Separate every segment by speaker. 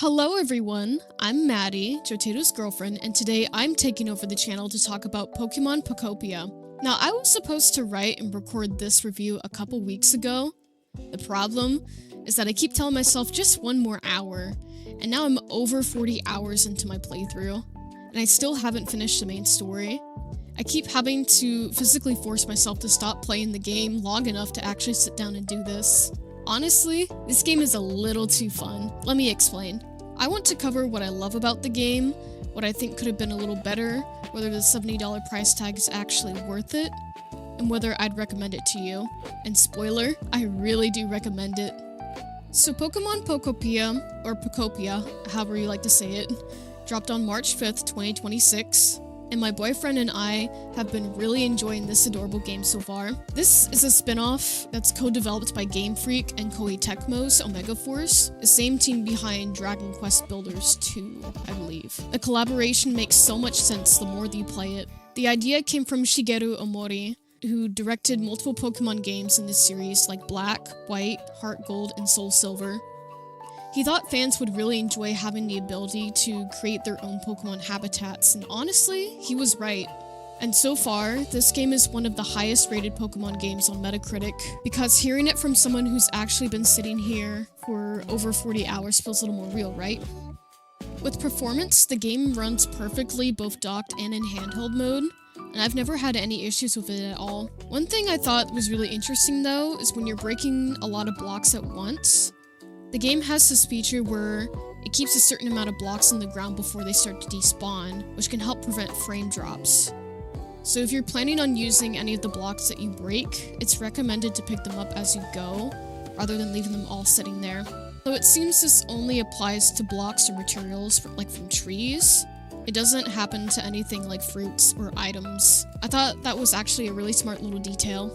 Speaker 1: Hello everyone, I'm Maddie, Jotato's girlfriend, and today I'm taking over the channel to talk about Pokemon Pokopia. Now, I was supposed to write and record this review a couple weeks ago. The problem is that I keep telling myself just one more hour, and now I'm over 40 hours into my playthrough, and I still haven't finished the main story. I keep having to physically force myself to stop playing the game long enough to actually sit down and do this. Honestly, this game is a little too fun. Let me explain. I want to cover what I love about the game, what I think could have been a little better, whether the $70 price tag is actually worth it, and whether I'd recommend it to you. And spoiler, I really do recommend it. So Pokemon Pokopia, or Pokopia, however you like to say it, dropped on March 5th, 2026. And my boyfriend and I have been really enjoying this adorable game so far. This is a spin-off that's co-developed by Game Freak and Koei Tecmo's Omega Force, the same team behind Dragon Quest Builders 2, I believe. The collaboration makes so much sense the more that you play it. The idea came from Shigeru Omori, who directed multiple Pokemon games in this series like Black, White, Heart Gold, and Soul Silver. He thought fans would really enjoy having the ability to create their own Pokemon habitats, and honestly, he was right. And so far, this game is one of the highest rated Pokemon games on Metacritic, because hearing it from someone who's actually been sitting here for over 40 hours feels a little more real, right? With performance, the game runs perfectly both docked and in handheld mode, and I've never had any issues with it at all. One thing I thought was really interesting though, is when you're breaking a lot of blocks at once, the game has this feature where it keeps a certain amount of blocks on the ground before they start to despawn, which can help prevent frame drops. So if you're planning on using any of the blocks that you break, it's recommended to pick them up as you go, rather than leaving them all sitting there. Though it seems this only applies to blocks or materials from trees, it doesn't happen to anything like fruits or items. I thought that was actually a really smart little detail.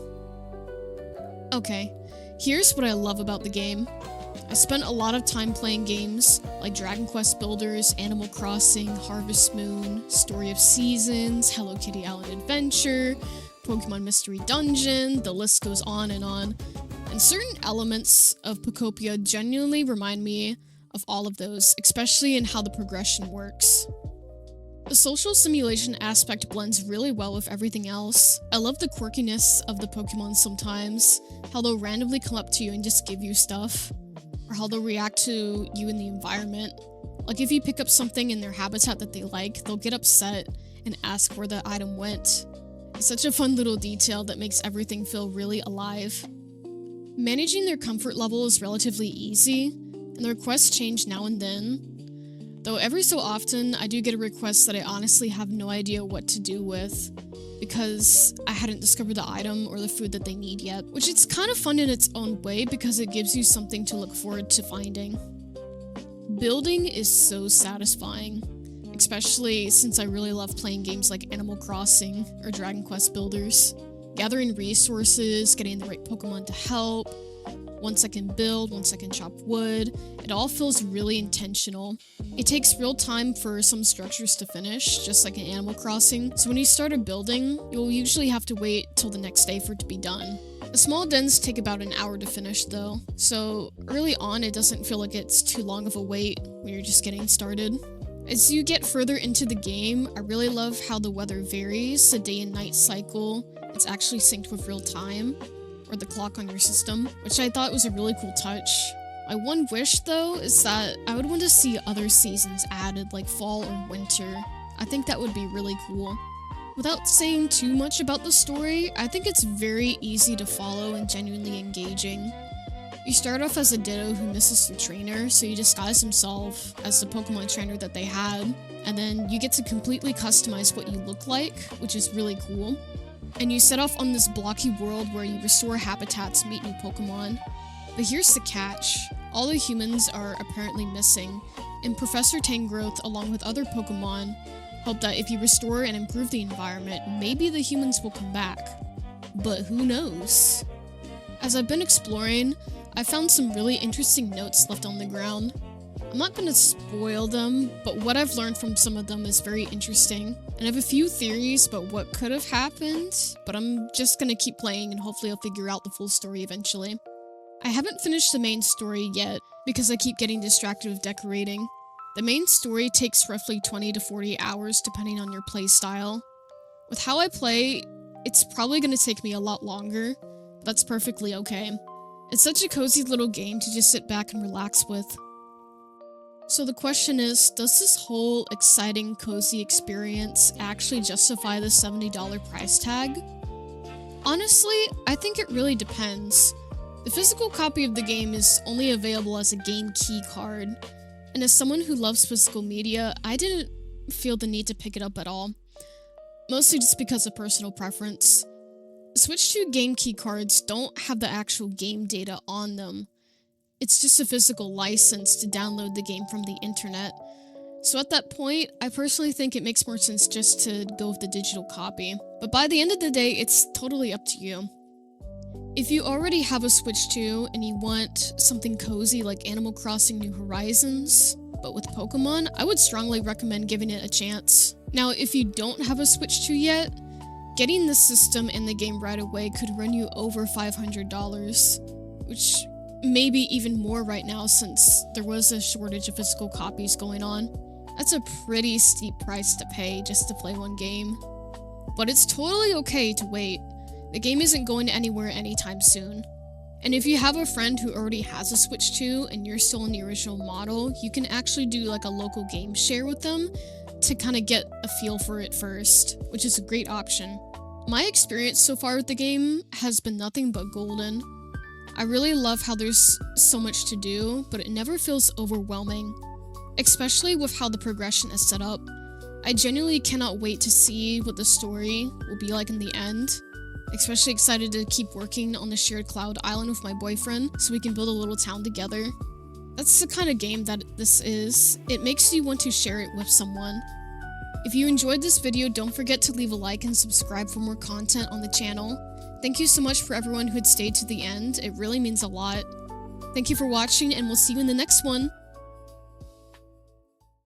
Speaker 1: Okay, here's what I love about the game. I spent a lot of time playing games like Dragon Quest Builders, Animal Crossing, Harvest Moon, Story of Seasons, Hello Kitty Island Adventure, Pokemon Mystery Dungeon, the list goes on. And certain elements of Pokopia genuinely remind me of all of those, especially in how the progression works. The social simulation aspect blends really well with everything else. I love the quirkiness of the Pokemon sometimes, how they'll randomly come up to you and just give you stuff, or how they'll react to you in the environment. Like if you pick up something in their habitat that they like, they'll get upset and ask where the item went. It's such a fun little detail that makes everything feel really alive. Managing their comfort level is relatively easy, and the requests change now and then. Though every so often, I do get a request that I honestly have no idea what to do with, because I hadn't discovered the item or the food that they need yet, which is kind of fun in its own way because it gives you something to look forward to finding. Building is so satisfying, especially since I really love playing games like Animal Crossing or Dragon Quest Builders. Gathering resources, getting the right Pokemon to help, once I can build, once I can chop wood, it all feels really intentional. It takes real time for some structures to finish, just like in Animal Crossing, so when you start a building, you'll usually have to wait till the next day for it to be done. The small dens take about an hour to finish though, so early on it doesn't feel like it's too long of a wait when you're just getting started. As you get further into the game, I really love how the weather varies, the day and night cycle, it's actually synced with real time, or the clock on your system, which I thought was a really cool touch. My one wish, though, is that I would want to see other seasons added, like fall or winter. I think that would be really cool. Without saying too much about the story, I think it's very easy to follow and genuinely engaging. You start off as a Ditto who misses their trainer, so you disguise himself as the Pokemon trainer that they had, and then you get to completely customize what you look like, which is really cool. And you set off on this blocky world where you restore habitats and meet new Pokemon. But here's the catch. All the humans are apparently missing, and Professor Tangrowth, along with other Pokemon, hope that if you restore and improve the environment, maybe the humans will come back. But who knows? As I've been exploring, I found some really interesting notes left on the ground. I'm not going to spoil them, but what I've learned from some of them is very interesting. And I have a few theories about what could have happened, but I'm just going to keep playing and hopefully I'll figure out the full story eventually. I haven't finished the main story yet, because I keep getting distracted with decorating. The main story takes roughly 20 to 40 hours depending on your playstyle. With how I play, it's probably going to take me a lot longer, but that's perfectly okay. It's such a cozy little game to just sit back and relax with. So the question is, does this whole exciting, cozy experience actually justify the $70 price tag? Honestly, I think it really depends. The physical copy of the game is only available as a game key card, and as someone who loves physical media, I didn't feel the need to pick it up at all. Mostly just because of personal preference. Switch 2 game key cards don't have the actual game data on them. It's just a physical license to download the game from the internet. So at that point, I personally think it makes more sense just to go with the digital copy. But by the end of the day, it's totally up to you. If you already have a Switch 2 and you want something cozy like Animal Crossing New Horizons, but with Pokemon, I would strongly recommend giving it a chance. Now, if you don't have a Switch 2 yet, getting the system and the game right away could run you over $500, which may be even more right now since there was a shortage of physical copies going on. That's a pretty steep price to pay just to play one game. But it's totally okay to wait. The game isn't going anywhere anytime soon. And if you have a friend who already has a Switch 2 and you're still in the original model, you can actually do like a local game share with them to kind of get a feel for it first, which is a great option. My experience so far with the game has been nothing but golden. I really love how there's so much to do, but it never feels overwhelming, especially with how the progression is set up. I genuinely cannot wait to see what the story will be like in the end. Especially excited to keep working on the shared cloud island with my boyfriend so we can build a little town together. That's the kind of game that this is. It makes you want to share it with someone. If you enjoyed this video, don't forget to leave a like and subscribe for more content on the channel. Thank you so much for everyone who had stayed to the end. It really means a lot. Thank you for watching, and we'll see you in the next one.